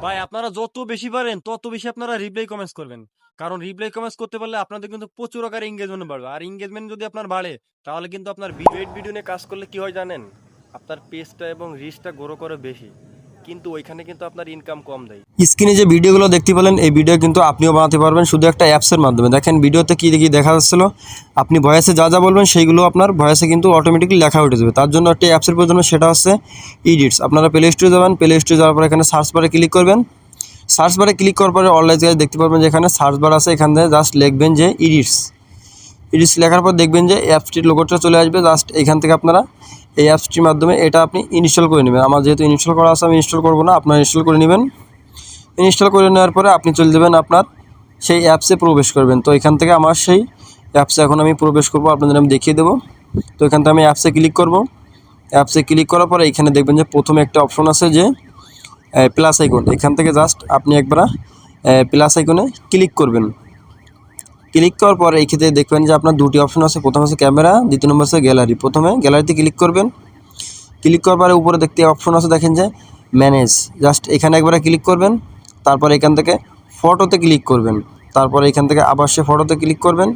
ভাই আপনারা যত বেশি পারেন তত বেশি আপনারা রিপ্লাই কমেন্টস করবেন। কারণ রিপ্লাই কমেন্টস করতে পারলে আপনাদের কিন্তু প্রচুর আকারে এঙ্গেজমেন্ট বাড়বে। আর এঙ্গেজমেন্ট যদি আপনার বাড়ে তাহলে কিন্তু আপনার পেইড ভিডিও নিয়ে কাজ করলে কি হয় জানেন? আপনার পেজটা এবং রিচটা গ্রো করে বেশি। কিন্তু ওইখানে কিন্তু আপনার ইনকাম কম দেয়। স্ক্রিনে যে ভিডিওগুলো দেখতে পেলেন এই ভিডিও কিন্তু আপনিও বানাতে পারবেন শুধু একটা অ্যাপসের মাধ্যমে। দেখেন ভিডিওতে কি দেখি দেখা যাচ্ছিল, আপনি ভয়েসে যা যা বলবেন সেইগুলো আপনার ভয়েসে কিন্তু অটোমেটিকলি লেখা উঠে যাবে। তার জন্য একটা অ্যাপসের প্রয়োজন, সেটা হচ্ছে ইডিটস। আপনারা প্লে স্টোরে যাবেন, প্লে স্টোরে যাওয়ার পর এখানে সার্চ বারে ক্লিক করবেন। সার্চ বারে ক্লিক করার পরে অনলাইন জায়গায় দেখতে পারবেন যে এখানে সার্চ বার আছে, এখান থেকে জাস্ট লিখবেন যে ইডিটস। ইডিটস লেখার পর দেখবেন যে অ্যাপসটির লোগোটা চলে আসবে। জাস্ট এখান থেকে আপনারা এই অ্যাপসটির মাধ্যমে এটা আপনি ইনস্টল করে নেবেন। আমার যেহেতু ইনস্টল করা আছে আমি ইনস্টল করবো না, আপনারা ইনস্টল করে নেবেন। ইনস্টল করে নেওয়ার পরে আপনি চলে যাবেন আপনার সেই অ্যাপসে প্রবেশ করবেন। তো এখান থেকে আমার সেই অ্যাপসে এখন আমি প্রবেশ করব, আপনাদের আমি দেখিয়ে দেবো। তো এখান থেকে আমি অ্যাপসে ক্লিক করব। অ্যাপসে ক্লিক করার পরে এখানে দেখবেন যে প্রথমে একটা অপশন আছে যে প্লাস আইকন। এখান থেকে জাস্ট আপনি একবার প্লাস আইকনে ক্লিক করবেন। ক্লিক করার পরে এই ক্ষেত্রে দেখবেন যে আপনার দুটি অপশন আছে, প্রথম আছে ক্যামেরা, দ্বিতীয় নম্বর আছে গ্যালারি। প্রথমে গ্যালারিতে ক্লিক করবেন। ক্লিক করার পরে উপরে দেখতে অপশন আছে, দেখেন যে ম্যানেজ। জাস্ট এখানে একবারে ক্লিক করবেন। তারপরে এখান থেকে ফটোতে ক্লিক করবেন। তারপরে এখান থেকে আবার সে ফটোতে ক্লিক করবেন।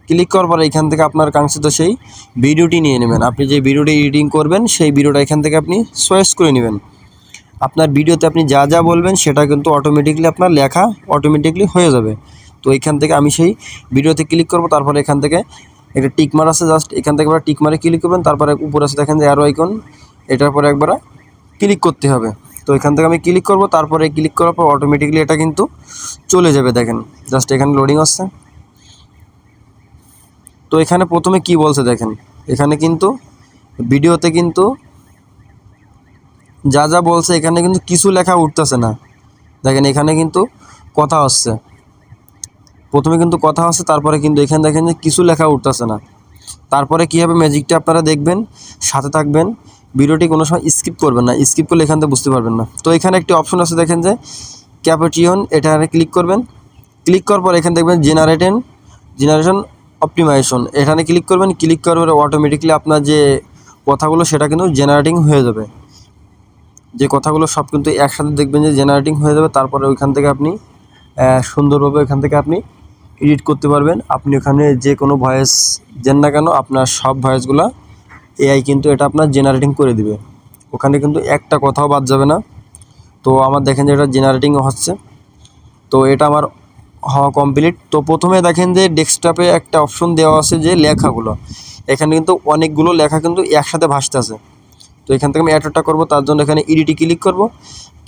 ক্লিক করার পরে এখান থেকে আপনার কাঙ্ক্ষিত সেই ভিডিওটি নিয়ে নেবেন। আপনি যে ভিডিওটি এডিটিং করবেন সেই ভিডিওটা এখান থেকে আপনি চয়েস করে নেবেন। আপনার ভিডিওতে আপনি যা যা বলবেন সেটা কিন্তু অটোমেটিকলি আপনার লেখা অটোমেটিকলি হয়ে যাবে। তো এখান থেকে আমি সেই ভিডিওতে ক্লিক করব। তারপরে এখান থেকে একটা টিকমার আছে, জাস্ট এখান থেকে একবার টিকমারে ক্লিক করবেন। তারপরে উপরে আছে দেখেন যে অ্যারো আইকন, এটার পরে একবার ক্লিক করতে হবে। তো এখান থেকে আমি ক্লিক করব। তারপরে ক্লিক করার পর অটোমেটিকলি এটা কিন্তু চলে যাবে। দেখেন জাস্ট এখানে লোডিং আসছে। তো এখানে প্রথমে কি বলছে দেখেন, এখানে কিন্তু ভিডিওতে কিন্তু যা যা বলছে এখানে কিন্তু কিছু লেখা উঠতেছে না। দেখেন এখানে কিন্তু কথা হচ্ছে, প্রথমে কিন্তু কথা হচ্ছে, তারপরে কিন্তু এখানে দেখেন যে কিছু লেখা উঠতেছে না। তারপরে কী হবে ম্যাজিকটা আপনারা দেখবেন, সাথে থাকবেন, ভিডিওটি কোনো সময় স্কিপ করবেন না। স্কিপ করলে এখান থেকে বুঝতে পারবেন না। তো এখানে একটি অপশন আছে দেখেন যে ক্যাপেটিয়ন, এখানে ক্লিক করবেন। ক্লিক করার পর এখানে দেখবেন জেনারেশন অপটিমাইজেশন, এখানে ক্লিক করবেন। ক্লিক করার পরে অটোমেটিকলি আপনার যে কথাগুলো সেটা কিন্তু জেনারেটিং হয়ে যাবে। যে কথাগুলো সব কিন্তু একসাথে দেখবেন যে জেনারেটিং হয়ে যাবে। তারপরে ওইখান থেকে আপনি সুন্দরভাবে এখান থেকে আপনি এডিট করতে পারবেন। আপনি ওখানে যে কোনো ভয়েস দেন না কেন, আপনার সব ভয়েসগুলো এআই কিন্তু এটা আপনার জেনারেটিং করে দিবে। ওখানে কিন্তু একটা কথাও বাদ যাবে না। তো আমার দেখেন যে এটা জেনারেটিং হচ্ছে। তো এটা আমার হওয়া কমপ্লিট। তো প্রথমে দেখেন যে ডেস্কটপে একটা অপশন দেওয়া আছে যে লেখাগুলো, এখানে কিন্তু অনেকগুলো লেখা কিন্তু একসাথে ভাসতেছে। তো এখান থেকে আমি অ্যাডটা করবো, তার জন্য এখানে এডিটে ক্লিক করব।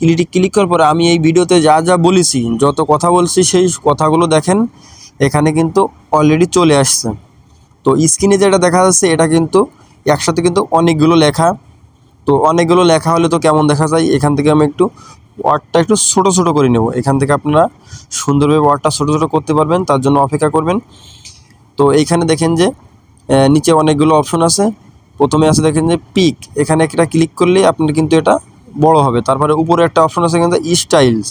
এডিটে ক্লিক করার পরে আমি এই ভিডিওতে যা যা বলেছি, যত কথা বলছি সেই কথাগুলো দেখেন এখানে কিন্তু অলরেডি চলে আসছে। তো স্ক্রিনে যেটা দেখা যাচ্ছে এটা কিন্তু একসাথে কিন্তু অনেকগুলো লেখা। তো অনেকগুলো লেখা হলে তো কেমন দেখা যায়, এখান থেকে আমি একটু ওয়ার্ডটা একটু ছোটো ছোটো করে নেব। এখান থেকে আপনারা সুন্দরভাবে ওয়ার্ডটা ছোটো ছোটো করতে পারবেন, তার জন্য অপেক্ষা করবেন। তো এইখানে দেখেন যে নিচে অনেকগুলো অপশন আছে। প্রথমে আছে দেখেন যে পিক, এখানে একটা ক্লিক করলেই আপনার কিন্তু এটা বড় হবে। তারপরে উপরে একটা অপশন আছে কিন্তু স্টাইলস,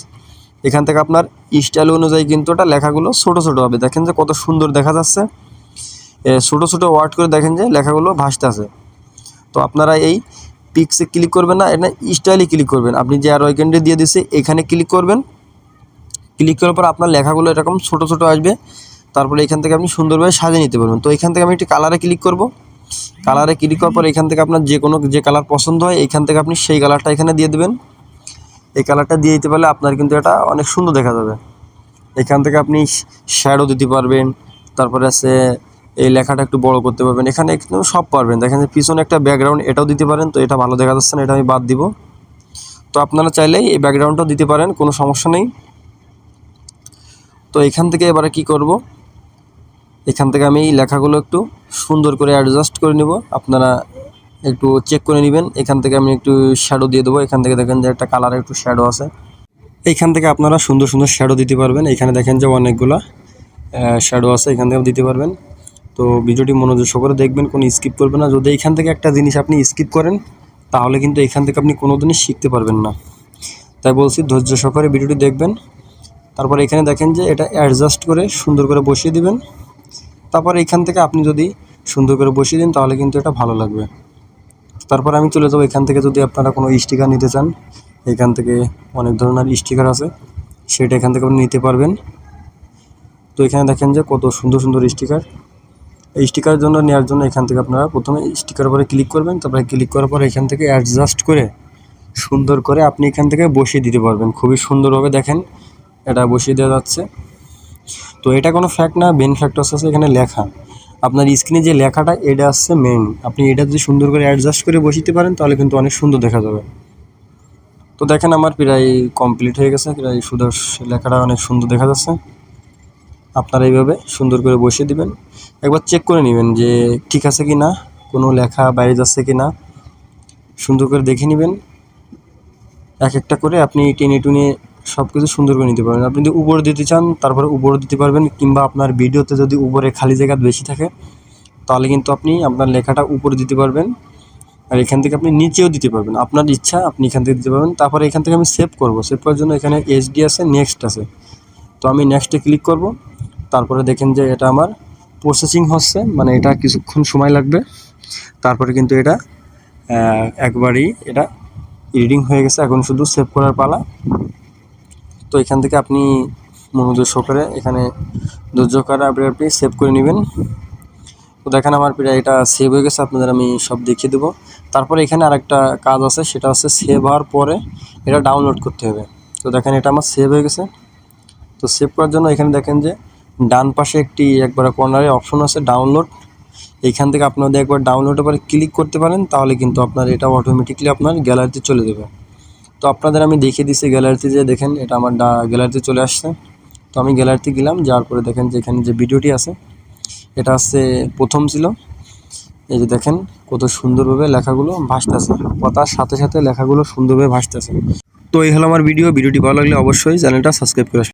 এখান থেকে আপনার স্টাইল অনুযায়ী কিন্তু এটা লেখাগুলো ছোটো ছোটো হবে। দেখেন যে কত সুন্দর দেখা যাচ্ছে, ছোটো ছোটো ওয়ার্ড করে দেখেন যে লেখাগুলো ভাসতে আছে। তো আপনারা এই পিক্সে ক্লিক করবেন না, এটা স্টাইলে ক্লিক করবেন। আপনি যে অ্যারো আইকনটি দিয়ে দিচ্ছে এখানে ক্লিক করবেন। ক্লিক করার পর আপনার লেখাগুলো এরকম ছোটো ছোটো আসবে। তারপরে এখান থেকে আপনি সুন্দরভাবে সাজিয়ে নিতে পারবেন। তো এখান থেকে আমি একটি কালারে ক্লিক করব। কালারে ক্লিক করার পর এখান থেকে আপনার যে কালার পছন্দ হয় এখান থেকে আপনি সেই কালারটা এখানে দিয়ে দেবেন। এই কালারটা দিয়ে দিতে পারলে আপনার কিন্তু এটা অনেক সুন্দর দেখা যাবে। এখান থেকে আপনি শ্যাডো দিতে পারবেন, তারপরে আছে এই লেখাটা একটু বড় করতে পারবেন, এখানে একদম সব পারবেন। দেখেন যে পিছনে একটা ব্যাকগ্রাউন্ড এটাও দিতে পারেন। তো এটা ভালো দেখা যাচ্ছে না, এটা আমি বাদ দিব। তো আপনারা চাইলেই এই ব্যাকগ্রাউন্ডটাও দিতে পারেন, কোনো সমস্যা নেই। তো এখান থেকে এবারে কি করব, এখান থেকে আমি এই লেখাগুলো একটু সুন্দর করে অ্যাডজাস্ট করে নেব। আপনারা একটু চেক করে নেবেন। এখান থেকে আমি একটু শ্যাডো দিয়ে দেবো। এখান থেকে দেখেন যে একটা কালারে একটু শ্যাডো আছে, এইখান থেকে আপনারা সুন্দর সুন্দর শ্যাডো দিতে পারবেন। এখানে দেখেন যে অনেকগুলো শ্যাডো আছে, এখান থেকে দিতে পারবেন। তো ভিডিওটি মনোযোগ সহকারে দেখবেন, কোনো স্কিপ করবেন না। যদি এইখান থেকে একটা জিনিস আপনি স্কিপ করেন তাহলে কিন্তু এখান থেকে আপনি কোনো দিনই শিখতে পারবেন না। তাই বলছি ধৈর্য সহকারে ভিডিওটি দেখবেন। তারপর এখানে দেখেন যে এটা অ্যাডজাস্ট করে সুন্দর করে বসিয়ে দিবেন। তারপর এখান থেকে আপনি যদি সুন্দর করে বসিয়ে দিন তাহলে কিন্তু এটা ভালো লাগবে। তারপর আমি চলে যাবো এখান থেকে, যদি আপনারা কোনো স্টিকার নিতে চান এখান থেকে অনেক ধরনের স্টিকার আছে, সেটা এখান থেকে আপনি নিতে পারবেন। তো এখানে দেখেন যে কত সুন্দর সুন্দর স্টিকার। এই স্টিকারের জন্য নেওয়ার জন্য এখান থেকে আপনারা প্রথমে স্টিকারের উপরে ক্লিক করবেন, তারপরে ক্লিক করার পরে এখান থেকে অ্যাডজাস্ট করে সুন্দর করে আপনি এখান থেকে বসিয়ে দিতে পারবেন। খুবই সুন্দরভাবে দেখেন এটা বসিয়ে দেওয়া যাচ্ছে। তো এটা কোনো ফ্যাক্ট না, মেন ফ্যাক্ট হচ্ছে এখানে লেখা। আপনার স্ক্রিনে যে লেখাটা এটা আসছে মেন, আপনি এটা যদি সুন্দর করে অ্যাডজাস্ট করে বসিতে পারেন তাহলে কিন্তু অনেক সুন্দর দেখা যাবে। তো দেখেন আমার প্রায় কমপ্লিট হয়ে গেছে, প্রায় সুন্দর লেখাটা অনেক সুন্দর দেখা যাচ্ছে। আপনারা এইভাবে সুন্দর করে বসিয়ে দিবেন, একবার চেক করে নেবেন যে ঠিক আছে কি না, কোনো লেখা বাইরে যাচ্ছে কি না সুন্দর করে দেখে নেবেন। এক একটা করে আপনি টেনে টুনে সব কিছু সুন্দর করে নিতে পারবেন। আপনি যদি উপরে দিতে চান তারপরে উপরে দিতে পারবেন, কিংবা আপনার ভিডিওতে যদি উপরে খালি জায়গা বেশি থাকে তাহলে কিন্তু আপনি আপনার লেখাটা উপরে দিতে পারবেন, আর এখান থেকে আপনি নিচেও দিতে পারবেন। আপনার ইচ্ছা আপনি এখান থেকে দিতে পারবেন। তারপরে এখান থেকে আমি সেভ করব, সেভ করার জন্য এখানে এইচডি আছে, নেক্সট আছে। তো আমি নেক্সটে ক্লিক করব। তারপরে দেখেন যে এটা আমার প্রসেসিং হচ্ছে, মানে এটা কিছুক্ষণ সময় লাগবে। তারপরে কিন্তু এটা একবারই এটা রিডিং হয়ে গেছে, এখন শুধু সেভ করার পালা। তো এখান থেকে আপনি মনোযোগ সহকারে এখানে ধৈর্য সহকারে আপনি সেভ করে নেবেন। তো দেখেন আমার প্রায় এটা সেভ হয়ে গেছে, আপনাদের আমি সব দেখিয়ে দেবো। তারপরে এখানে আরেকটা কাজ আছে, সেটা হচ্ছে সেভ হওয়ার পরে এটা ডাউনলোড করতে হবে। তো দেখেন এটা আমার সেভ হয়ে গেছে। তো সেভ করার জন্য এখানে দেখেন যে ডান পাশে একটি একবার কর্নারে অপশন আছে ডাউনলোড। এইখান থেকে আপনাদের একবার ডাউনলোডের পরে ক্লিক করতে পারেন, তাহলে কিন্তু আপনার এটা অটোমেটিকলি আপনার গ্যালারিতে চলে যাবে। তো আপনাদের আমি দেখিয়ে দিচ্ছি গ্যালারিতে, যে দেখেন এটা আমার গ্যালারিতে চলে আসছে। তো আমি গ্যালারিতে গেলাম, যাওয়ার পরে দেখেন যে এখানে যে ভিডিওটি আছে এটা হচ্ছে প্রথম ছিল। এই যে দেখেন কত সুন্দরভাবে লেখাগুলো ভাসতেছে, কথার সাথে সাথে লেখাগুলো সুন্দরভাবে ভাসতেছে। তো এই হলো আমার ভিডিওটি ভালো লাগলে অবশ্যই চ্যানেলটা সাবস্ক্রাইব করে